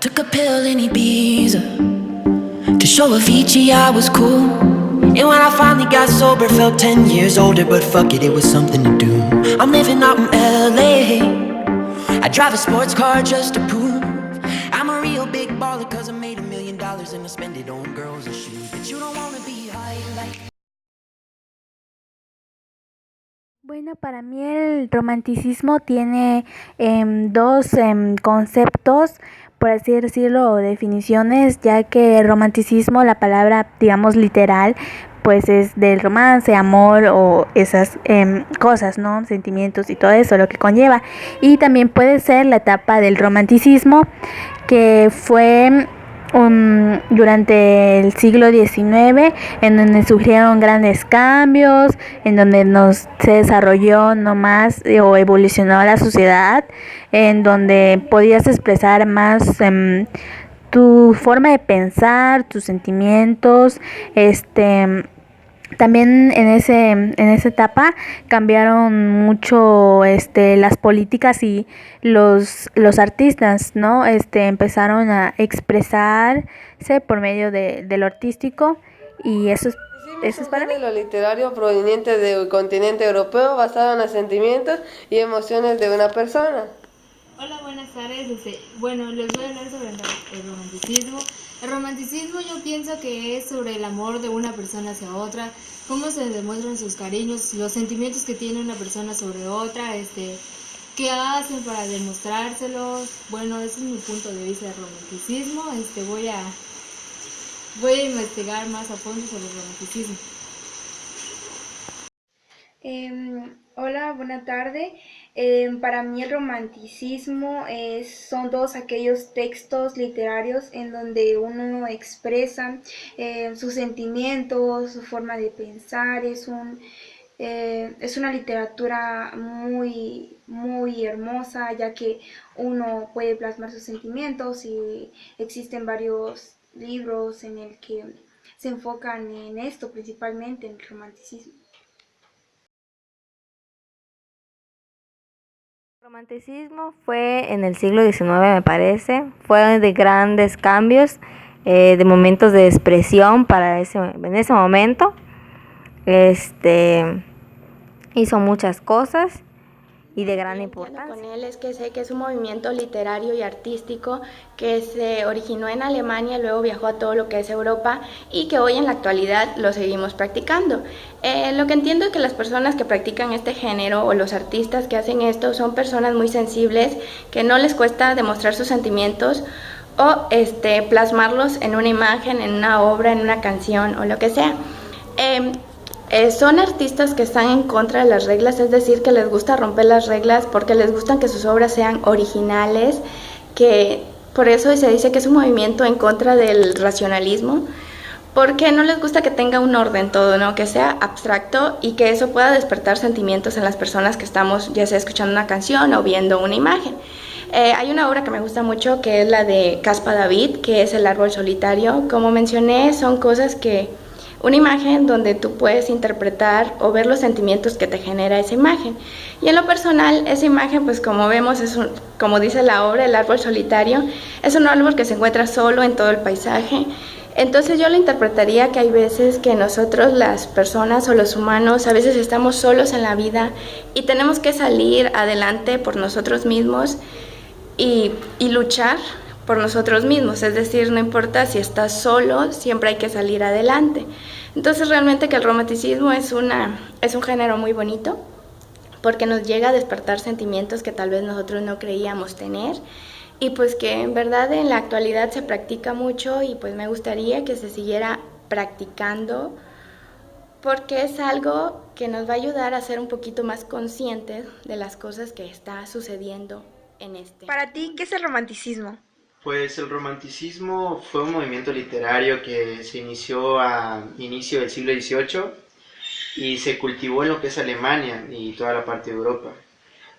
Took a pill in Ibiza to show Avicii I was cool. And when I finally got sober, felt 10 years older. But fuck it, it was something to do. I'm living out in LA. I drive a sports car just to prove I'm a real big baller, cause I made $1 million and I spend it on girls and shoes. But you don't wanna be high like... Bueno, para mí el romanticismo tiene dos conceptos, por así decirlo, o definiciones, ya que el romanticismo, la palabra, digamos, literal, pues es del romance, amor o esas cosas, ¿no? Sentimientos y todo eso, lo que conlleva. Y también puede ser la etapa del romanticismo, que fue durante el siglo XIX, en donde surgieron grandes cambios, en donde se desarrolló nomás o evolucionó la sociedad, en donde podías expresar más tu forma de pensar, tus sentimientos, también en esa etapa cambiaron mucho las políticas y los artistas, ¿no? Empezaron a expresarse por medio de lo artístico, y eso es Un para mí. género literario proveniente del continente europeo basado en los sentimientos y emociones de una persona. Hola, buenas tardes. Bueno, les voy a hablar sobre el romanticismo. El romanticismo yo pienso que es sobre el amor de una persona hacia otra, cómo se demuestran sus cariños, los sentimientos que tiene una persona sobre otra, qué hacen para demostrárselos. Bueno, ese es mi punto de vista del romanticismo. Voy a investigar más a fondo sobre el romanticismo. Hola, buena tarde. Para mí el romanticismo son todos aquellos textos literarios en donde uno expresa sus sentimientos, su forma de pensar. Es una literatura muy, muy hermosa, ya que uno puede plasmar sus sentimientos, y existen varios libros en el que se enfocan en esto, principalmente en el romanticismo. El romanticismo fue en el siglo XIX, me parece. Fue de grandes cambios, de momentos de expresión en ese momento. Este hizo muchas cosas y de gran Yo entiendo importancia. con él es que sé que es un movimiento literario y artístico que se originó en Alemania, luego viajó a todo lo que es Europa y que hoy en la actualidad lo seguimos practicando. Lo que entiendo es que las personas que practican este género o los artistas que hacen esto son personas muy sensibles, que no les cuesta demostrar sus sentimientos o plasmarlos en una imagen, en una obra, en una canción o lo que sea. Son artistas que están en contra de las reglas, es decir, que les gusta romper las reglas porque les gustan que sus obras sean originales, que por eso se dice que es un movimiento en contra del racionalismo, porque no les gusta que tenga un orden todo, ¿no? Que sea abstracto y que eso pueda despertar sentimientos en las personas que estamos ya sea escuchando una canción o viendo una imagen. Hay una obra que me gusta mucho que es la de Caspar David, que es El árbol solitario. Como mencioné, son cosas que una imagen donde tú puedes interpretar o ver los sentimientos que te genera esa imagen. Y en lo personal, esa imagen, pues como vemos, como dice la obra, el árbol solitario, es un árbol que se encuentra solo en todo el paisaje. Entonces yo lo interpretaría que hay veces que nosotros, las personas o los humanos, a veces estamos solos en la vida y tenemos que salir adelante por nosotros mismos y luchar por nosotros mismos, es decir, no importa si estás solo, siempre hay que salir adelante. Entonces realmente que el romanticismo es un género muy bonito porque nos llega a despertar sentimientos que tal vez nosotros no creíamos tener y pues que en verdad en la actualidad se practica mucho y pues me gustaría que se siguiera practicando porque es algo que nos va a ayudar a ser un poquito más conscientes de las cosas que está sucediendo en este Para ti, ¿qué mundo. es el romanticismo? Pues el romanticismo fue un movimiento literario que se inició a inicio del siglo XVIII y se cultivó en lo que es Alemania y toda la parte de Europa.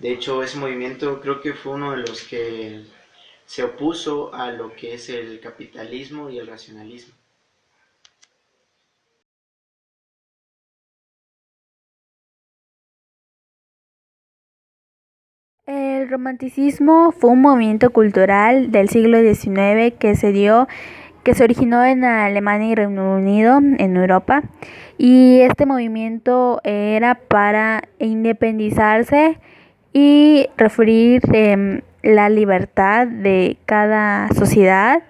De hecho, ese movimiento creo que fue uno de los que se opuso a lo que es el capitalismo y el racionalismo. El romanticismo fue un movimiento cultural del siglo XIX que se originó en Alemania y Reino Unido, en Europa, y este movimiento era para independizarse y referir la libertad de cada sociedad.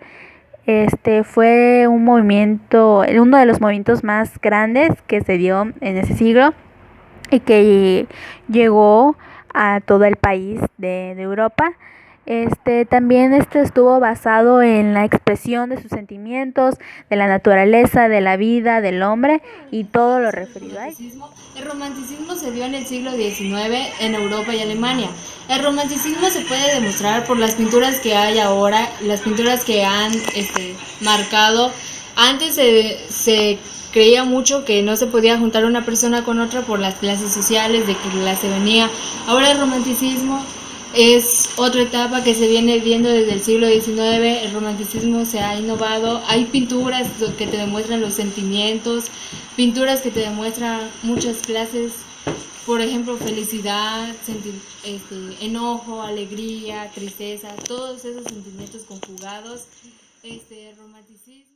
Este fue un movimiento, uno de los movimientos más grandes que se dio en ese siglo y que llegó a todo el país de Europa. También estuvo basado en la expresión de sus sentimientos, de la naturaleza, de la vida, del hombre y todo lo referido a ello. El romanticismo se dio en el siglo XIX en Europa y Alemania. El romanticismo se puede demostrar por las pinturas que hay ahora, las pinturas que han marcado. Antes se creía mucho que no se podía juntar una persona con otra por las clases sociales, de que la se venía. Ahora el romanticismo es otra etapa que se viene viendo desde el siglo XIX. El romanticismo se ha innovado. Hay pinturas que te demuestran los sentimientos, pinturas que te demuestran muchas clases, por ejemplo, felicidad, enojo, alegría, tristeza, todos esos sentimientos conjugados. Romanticismo.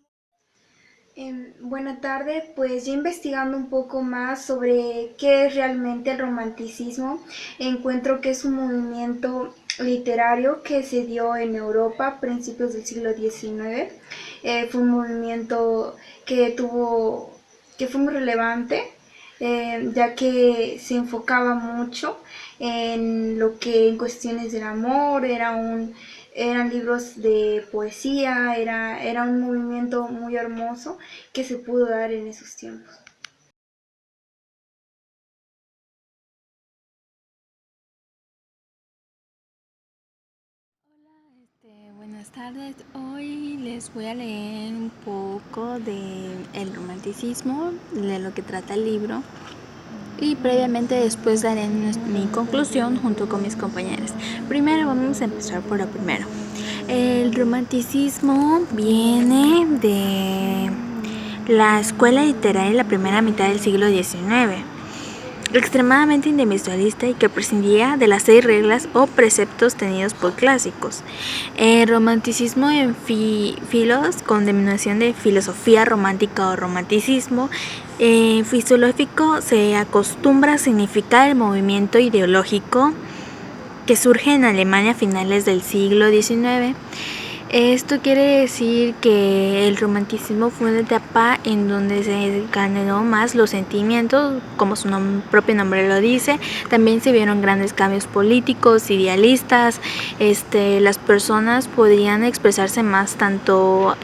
Buena tarde, pues ya investigando un poco más sobre qué es realmente el romanticismo, encuentro que es un movimiento literario que se dio en Europa a principios del siglo XIX. Fue un movimiento que fue muy relevante, ya que se enfocaba mucho en lo que en cuestiones del amor, eran libros de poesía, era un movimiento muy hermoso que se pudo dar en esos tiempos. Buenas tardes, hoy les voy a leer un poco del romanticismo, de lo que trata el libro, y previamente después daré mi conclusión junto con mis compañeros. Primero vamos a empezar por lo primero. El romanticismo viene de la escuela literaria en la primera mitad del siglo XIX, extremadamente individualista y que prescindía de las 6 reglas o preceptos tenidos por clásicos. El romanticismo en filos, con denominación de filosofía romántica o romanticismo filosófico, se acostumbra a significar el movimiento ideológico que surge en Alemania a finales del siglo XIX. Esto quiere decir que el romanticismo fue una etapa en donde se ganó más los sentimientos, como su propio nombre lo dice. También se vieron grandes cambios políticos, idealistas. Las personas podían expresarse más tanto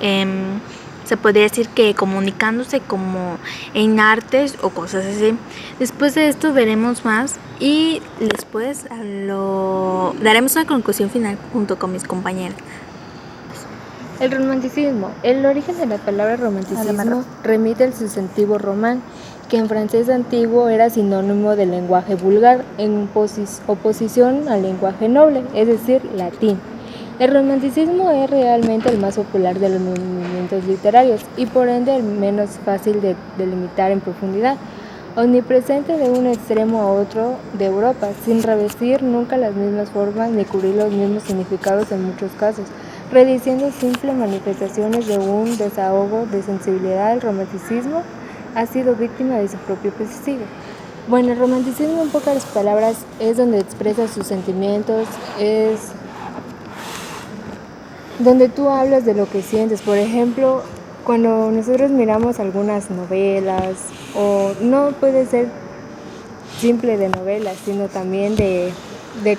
se podría decir que comunicándose como en artes o cosas así. Después de esto veremos más y después daremos una conclusión final junto con mis compañeros. El romanticismo. El origen de la palabra romanticismo remite al sustantivo román, que en francés antiguo era sinónimo de lenguaje vulgar, en oposición al lenguaje noble, es decir, latín. El romanticismo es realmente el más popular de los movimientos literarios y por ende el menos fácil de delimitar en profundidad, omnipresente de un extremo a otro de Europa, sin revestir nunca las mismas formas ni cubrir los mismos significados en muchos casos, rediciendo simples manifestaciones de un desahogo de sensibilidad. El romanticismo ha sido víctima de su propio prestigio. Bueno, el romanticismo en pocas palabras es donde expresa sus sentimientos, es donde tú hablas de lo que sientes. Por ejemplo, cuando nosotros miramos algunas novelas, o no puede ser simple de novelas, sino también de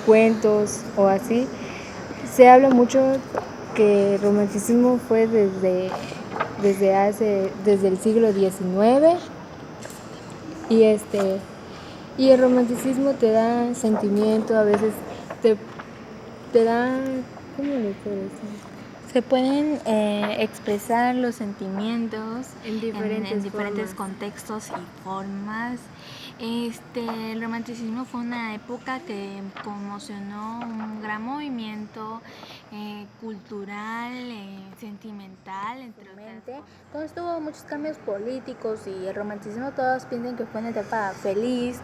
cuentos o así, se habla mucho que el romanticismo fue desde el siglo XIX y el romanticismo te da sentimiento, a veces te da, ¿cómo le puedo decir? Se pueden expresar los sentimientos en diferentes contextos y formas. El romanticismo fue una época que conmocionó un gran movimiento cultural, sentimental, entre otras cosas. Entonces tuvo muchos cambios políticos y el romanticismo todos piensan que fue una etapa feliz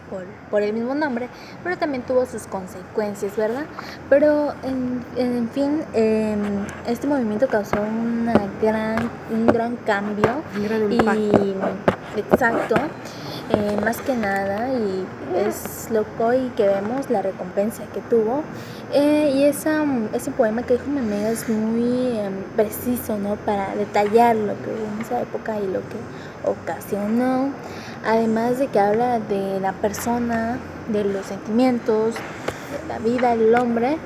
por el mismo nombre, pero también tuvo sus consecuencias, ¿verdad? Pero en fin, este movimiento causó un gran cambio. Un gran impacto. Exacto. Más que nada, y es lo que hoy que vemos la recompensa que tuvo. Y ese poema que dijo mi amiga es muy preciso, ¿no? Para detallar lo que hubo en esa época y lo que ocasionó. Además de que habla de la persona, de los sentimientos, de la vida del hombre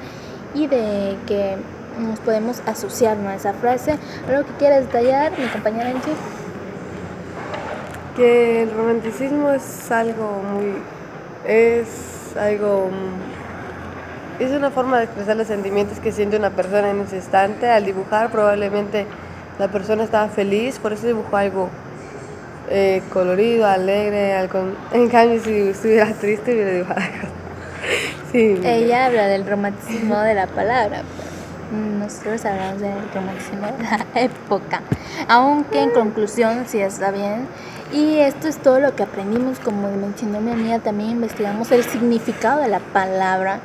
y de que nos podemos asociar, ¿no? A esa frase. ¿Algo que quieras detallar, mi compañera Angie? Que el romanticismo es una forma de expresar los sentimientos que siente una persona en ese instante. Al dibujar probablemente la persona estaba feliz, por eso dibujó algo colorido, alegre. En cambio, si estuviera triste hubiera dibujado algo. Sí. Ella habla del romanticismo de la palabra. Nosotros hablamos del romanticismo de la época, aunque en conclusión sí está bien. Y esto es todo lo que aprendimos, como mencionó mi amiga, también investigamos el significado de la palabra,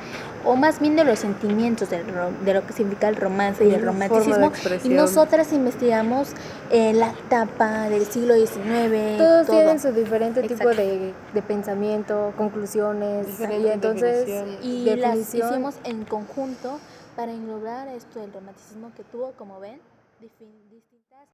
o más bien de los sentimientos de lo que significa el romance y el romanticismo. Y nosotras investigamos la etapa del siglo XIX. Todos todo. tienen su diferente tipo de pensamiento, conclusiones, y entonces y las hicimos en conjunto para englobar esto del romanticismo que tuvo, como ven, distintas